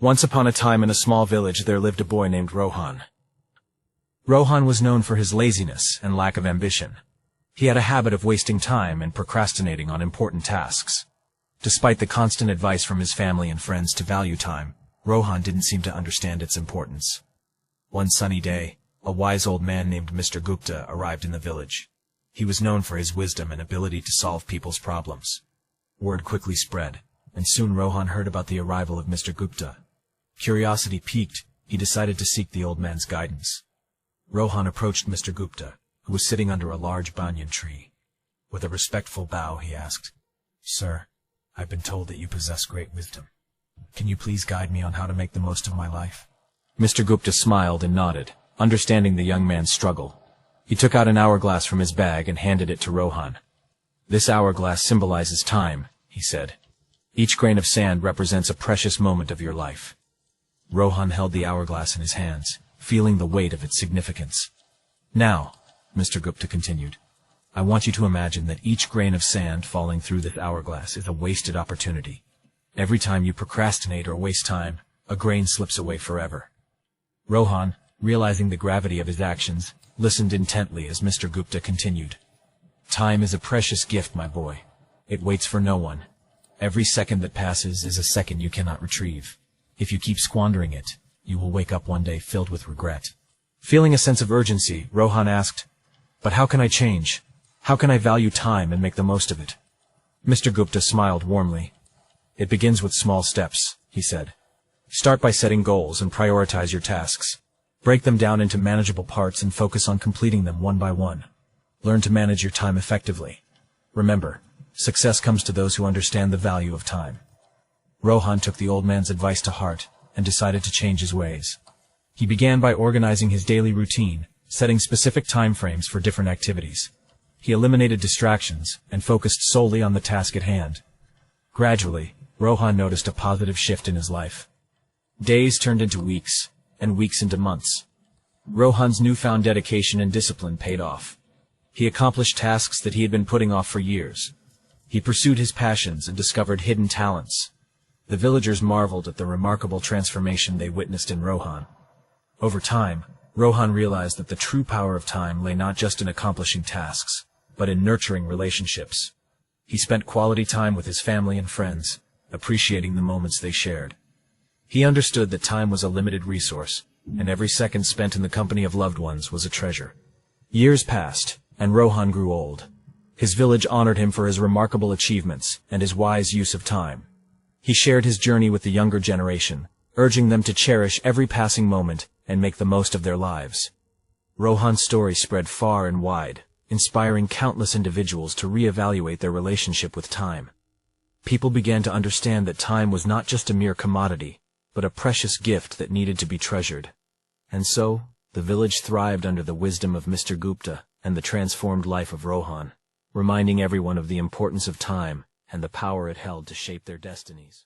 Once upon a time in a small village there lived a boy named Rohan. Rohan was known for his laziness and lack of ambition. He had a habit of wasting time and procrastinating on important tasks. Despite the constant advice from his family and friends to value time, Rohan didn't seem to understand its importance. One sunny day, a wise old man named Mr. Gupta arrived in the village. He was known for his wisdom and ability to solve people's problems. Word quickly spread, and soon Rohan heard about the arrival of Mr. Gupta. Curiosity piqued, he decided to seek the old man's guidance. Rohan approached Mr. Gupta, who was sitting under a large banyan tree. With a respectful bow, he asked, "Sir, I've been told that you possess great wisdom. Can you please guide me on how to make the most of my life?" Mr. Gupta smiled and nodded, understanding the young man's struggle. He took out an hourglass from his bag and handed it to Rohan. "This hourglass symbolizes time," he said. "Each grain of sand represents a precious moment of your life." Rohan held the hourglass in his hands, feeling the weight of its significance. "Now," Mr. Gupta continued, "I want you to imagine that each grain of sand falling through this hourglass is a wasted opportunity. Every time you procrastinate or waste time, a grain slips away forever." Rohan, realizing the gravity of his actions, listened intently as Mr. Gupta continued. "Time is a precious gift, my boy. It waits for no one. Every second that passes is a second you cannot retrieve. If you keep squandering it, you will wake up one day filled with regret." Feeling a sense of urgency, Rohan asked, "But how can I change? How can I value time and make the most of it?" Mr. Gupta smiled warmly. "It begins with small steps," he said. "Start by setting goals and prioritize your tasks. Break them down into manageable parts and focus on completing them one by one. Learn to manage your time effectively. Remember, success comes to those who understand the value of time." Rohan took the old man's advice to heart and decided to change his ways. He began by organizing his daily routine, setting specific time frames for different activities. He eliminated distractions and focused solely on the task at hand. Gradually, Rohan noticed a positive shift in his life. Days turned into weeks, and weeks into months. Rohan's newfound dedication and discipline paid off. He accomplished tasks that he had been putting off for years. He pursued his passions and discovered hidden talents. The villagers marveled at the remarkable transformation they witnessed in Rohan. Over time, Rohan realized that the true power of time lay not just in accomplishing tasks, but in nurturing relationships. He spent quality time with his family and friends, appreciating the moments they shared. He understood that time was a limited resource, and every second spent in the company of loved ones was a treasure. Years passed, and Rohan grew old. His village honored him for his remarkable achievements and his wise use of time. He shared his journey with the younger generation, urging them to cherish every passing moment and make the most of their lives. Rohan's story spread far and wide, inspiring countless individuals to reevaluate their relationship with time. People began to understand that time was not just a mere commodity, but a precious gift that needed to be treasured. And so, the village thrived under the wisdom of Mr. Gupta and the transformed life of Rohan, reminding everyone of the importance of time and the power it held to shape their destinies.